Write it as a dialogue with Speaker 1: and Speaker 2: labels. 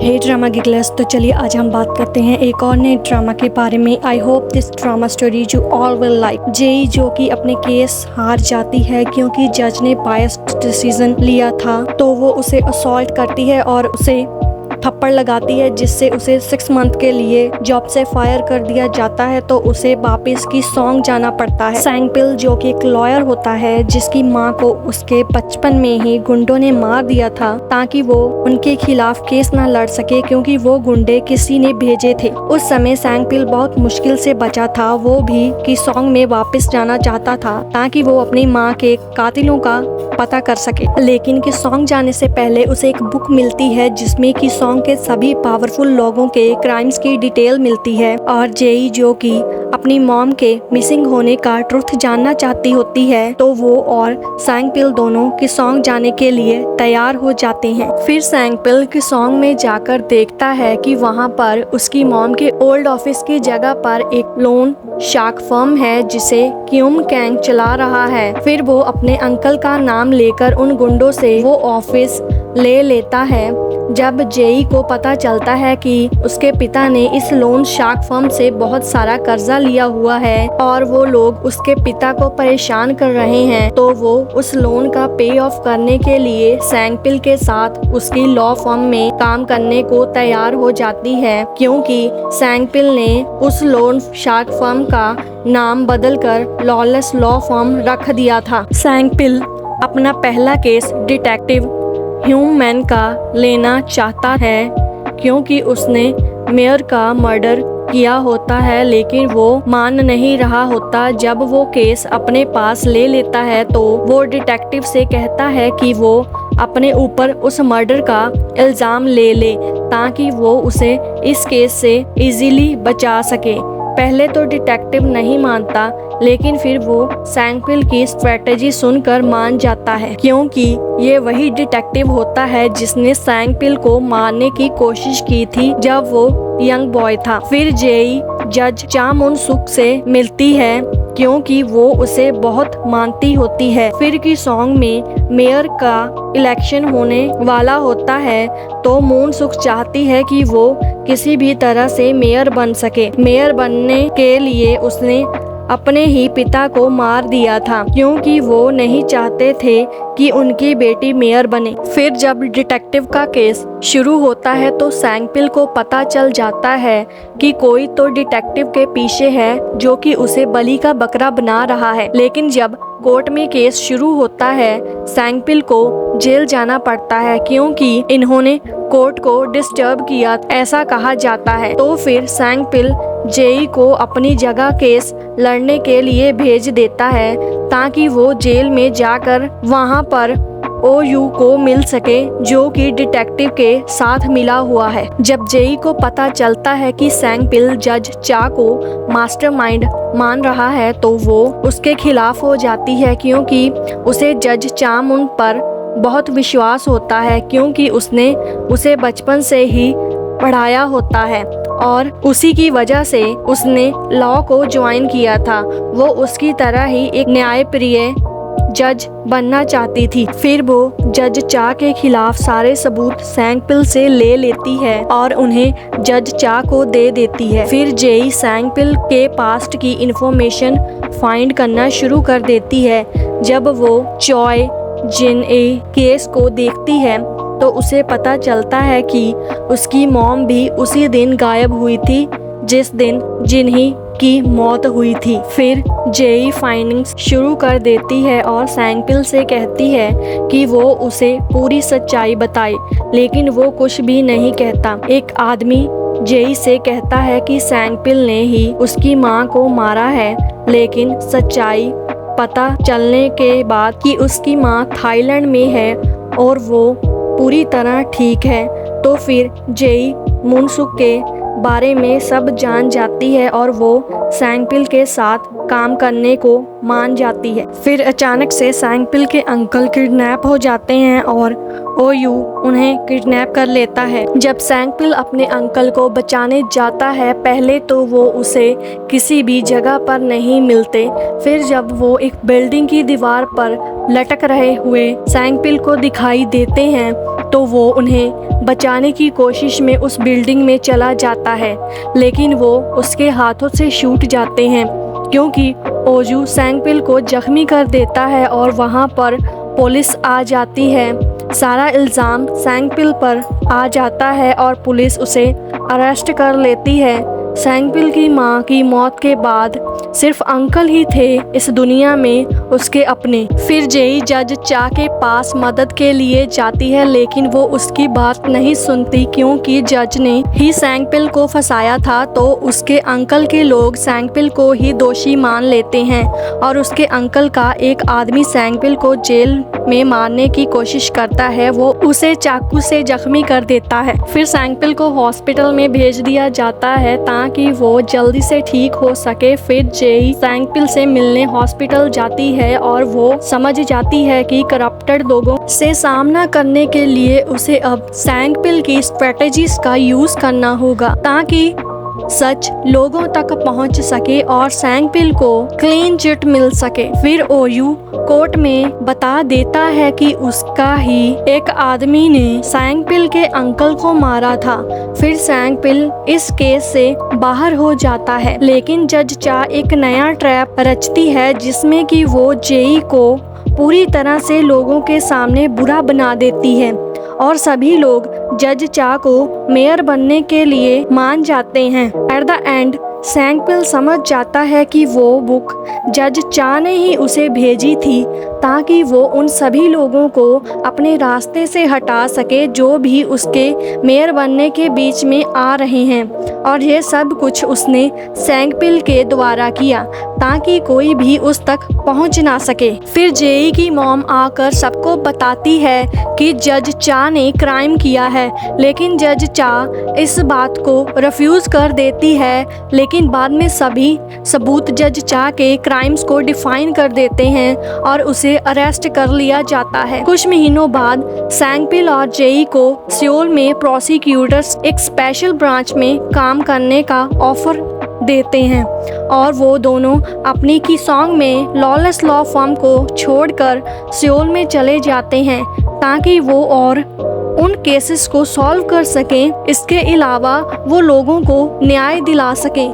Speaker 1: हे drama गिगलर्स, तो चलिए आज हम बात करते हैं एक और नए ड्रामा के बारे में। I hope this drama story you all will like. Jae जो कि अपने केस हार जाती है क्योंकि जज ने बायस्ड डिसीजन लिया था, तो वो उसे असॉल्ट करती है और उसे थप्पड़ लगाती है, जिससे उसे 6 मंथ के लिए जॉब से फायर कर दिया जाता है। तो उसे वापस की सॉन्ग जाना पड़ता है। सैंगपिल जो कि एक लॉयर होता है, जिसकी माँ को उसके बचपन में ही गुंडों ने मार दिया था ताकि वो उनके खिलाफ केस ना लड़ सके, क्योंकि वो गुंडे किसी ने भेजे थे। उस समय सैंगपिल बहुत मुश्किल से बचा था। वो भी की सॉन्ग में वापस जाना चाहता था ताकि वो अपनी माँ के कातिलों का पता कर सके। लेकिन कि सॉन्ग जाने से पहले उसे एक बुक मिलती है जिसमें कि सॉन्ग के सभी पावरफुल लोगों के क्राइम्स की डिटेल मिलती है। और जेई जो कि अपनी मॉम के मिसिंग होने का ट्रुथ जानना चाहती होती है, तो वो और सैंगपिल दोनों की सॉन्ग जाने के लिए तैयार हो जाते हैं। फिर सैंगपिल की सॉन्ग में जाकर देखता है कि वहाँ पर उसकी मॉम के ओल्ड ऑफिस की जगह पर एक लोन शार्क फर्म है जिसे क्यूम कैंग चला रहा है। फिर वो अपने अंकल का नाम लेकर उन गुंडों से वो ऑफिस ले लेता है। जब जेई को पता चलता है कि उसके पिता ने इस लोन शार्क फर्म से बहुत सारा कर्जा लिया हुआ है और वो लोग उसके पिता को परेशान कर रहे हैं, तो वो उस लोन का पे ऑफ करने के लिए सैंगपिल के साथ उसकी लॉ फर्म में काम करने को तैयार हो जाती है, क्योंकि सैंगपिल ने उस लोन शार्क फर्म का नाम बदलकर लॉलेस लॉ फर्म रख दिया था। सैंगपिल अपना पहला केस डिटेक्टिव ह्यूमन का लेना चाहता है, क्योंकि उसने मेयर का मर्डर किया होता है, लेकिन वो मान नहीं रहा होता। जब वो केस अपने पास ले लेता है तो वो डिटेक्टिव से कहता है कि वो अपने ऊपर उस मर्डर का इल्ज़ाम ले ले ताकि वो उसे इस केस से इजीली बचा सके। पहले तो डिटेक्टिव नहीं मानता, लेकिन फिर वो सैंगपिल की स्ट्रेटेजी सुनकर मान जाता है, क्योंकि ये वही डिटेक्टिव होता है जिसने सैंगपिल को मारने की कोशिश की थी जब वो यंग बॉय था। फिर जेई जज चा मुन सुक से मिलती है, क्योंकि वो उसे बहुत मानती होती है। फिर की सॉन्ग में मेयर का इलेक्शन होने वाला होता है, तो मून सुक चाहती है कि वो किसी भी तरह से मेयर बन सके। मेयर बनने के लिए उसने अपने ही पिता को मार दिया था, क्योंकि वो नहीं चाहते थे कि उनकी बेटी मेयर बने। फिर जब डिटेक्टिव का केस शुरू होता है तो सैंगपिल को पता चल जाता है कि कोई तो डिटेक्टिव के पीछे है जो कि उसे बलि का बकरा बना रहा है। लेकिन जब कोर्ट में केस शुरू होता है, सैंगपिल को जेल जाना पड़ता है, क्योंकि इन्होंने कोर्ट को डिस्टर्ब किया, ऐसा कहा जाता है। तो फिर सैंगपिल जेई को अपनी जगह केस लड़ने के लिए भेज देता है ताकि वो जेल में जाकर वहां पर ओयू को मिल सके, जो कि डिटेक्टिव के साथ मिला हुआ है। जब जेई को पता चलता है कि सैंगपिल जज चा को मास्टरमाइंड मान रहा है, तो वो उसके खिलाफ हो जाती है, क्योंकि उसे जज चा मुन पर बहुत विश्वास होता है, क्योंकि उसने उसे बचपन से ही पढ़ाया होता है और उसी की वजह से उसने लॉ को ज्वाइन किया था। वो उसकी तरह ही एक न्यायप्रिय जज बनना चाहती थी। फिर वो जज चा के खिलाफ सारे सबूत सैंगपिल से ले लेती है और उन्हें जज चा को दे देती है। फिर जेई सैंगपिल के पास्ट की इंफॉर्मेशन फाइंड करना शुरू कर देती है। जब वो चॉय जिन ए केस को देखती है तो उसे पता चलता है कि उसकी मॉम भी उसी दिन गायब हुई थी जिस दिन जिन्ही की मौत हुई थी। फिर जेई फाइंडिंग्स शुरू कर देती है और सैंगपिल से कहती है कि वो उसे पूरी सच्चाई बताए, लेकिन वो कुछ भी नहीं कहता। एक आदमी जेई से कहता है कि सैंगपिल ने ही उसकी माँ को मारा है, लेकिन सच्चाई पता चलने के बाद कि उसकी माँ थाईलैंड में है और वो पूरी तरह ठीक है, तो फिर जेई मुनसुक के बारे में सब जान जाती है और वो सैंगपिल के साथ काम करने को मान जाती है। फिर अचानक से सैंगपिल के अंकल किडनैप हो जाते हैं और ओयू उन्हें किडनैप कर लेता है। जब सैंगपिल अपने अंकल को बचाने जाता है, पहले तो वो उसे किसी भी जगह पर नहीं मिलते। फिर जब वो एक बिल्डिंग की दीवार पर लटक रहे हुए सैंगपिल को दिखाई देते हैं, तो वो उन्हें बचाने की कोशिश में उस बिल्डिंग में चला जाता है, लेकिन वो उसके हाथों से छूट जाते हैं क्योंकि ओजू सैंगपिल को जख्मी कर देता है और वहाँ पर पुलिस आ जाती है। सारा इल्ज़ाम सैंगपिल पर आ जाता है और पुलिस उसे अरेस्ट कर लेती है। सैंगपिल की मां की मौत के बाद सिर्फ अंकल ही थे इस दुनिया में उसके अपने। फिर जेई जज चा के पास मदद के लिए जाती है, लेकिन वो उसकी बात नहीं सुनती क्योंकि जज ने ही सैंगपिल को फंसाया था। तो उसके अंकल के लोग सैंगपिल को ही दोषी मान लेते हैं और उसके अंकल का एक आदमी सैंगपिल को जेल में मारने की कोशिश करता है। वो उसे चाकू से जख्मी कर देता है। फिर सैंगपिल को हॉस्पिटल में भेज दिया जाता है ताकि वो जल्दी से ठीक हो सके। फिर जेई सैंगपिल से मिलने हॉस्पिटल जाती है और वो समझ जाती है कि करप्टेड लोगों से सामना करने के लिए उसे अब सैंगपिल की स्ट्रेटजीज का यूज करना होगा ताकि सच लोगों तक पहुंच सके और सैंगपिल को क्लीन चिट मिल सके। फिर ओयू कोर्ट में बता देता है कि उसका ही एक आदमी ने सैंगपिल के अंकल को मारा था। फिर सैंगपिल इस केस से बाहर हो जाता है, लेकिन जज चा एक नया ट्रैप रचती है जिसमें कि वो जेई को पूरी तरह से लोगों के सामने बुरा बना देती है और सभी लोग जज चा को मेयर बनने के लिए मान जाते हैं। एट द एंड सैंगपिल समझ जाता है कि वो बुक जज चा ने ही उसे भेजी थी ताकि वो उन सभी लोगों को अपने रास्ते से हटा सके जो भी उसके मेयर बनने के बीच में आ रहे हैं। और ये सब कुछ उसने सैंगपिल के द्वारा किया ताकि कोई भी उस तक पहुंच ना सके। फिर जेई की मॉम आकर सबको बताती है कि जज चा ने क्राइम किया है, लेकिन जज चा इस बात को रिफ्यूज़ कर देती है। लेकिन बाद में सभी सबूत जज चा के क्राइम्स को डिफाइन कर देते हैं और उसे अरेस्ट कर लिया जाता है। कुछ महीनों बाद सैंगपिल और जेई को सियोल में प्रोसिक्यूटर्स एक स्पेशल ब्रांच में काम करने का ऑफर देते हैं और वो दोनों अपनी की सॉन्ग में लॉलेस लॉ फर्म को छोड़कर सियोल में चले जाते हैं ताकि वो और उन केसेस को सॉल्व कर सकें। इसके अलावा वो लोगों को न्याय दिला सकें।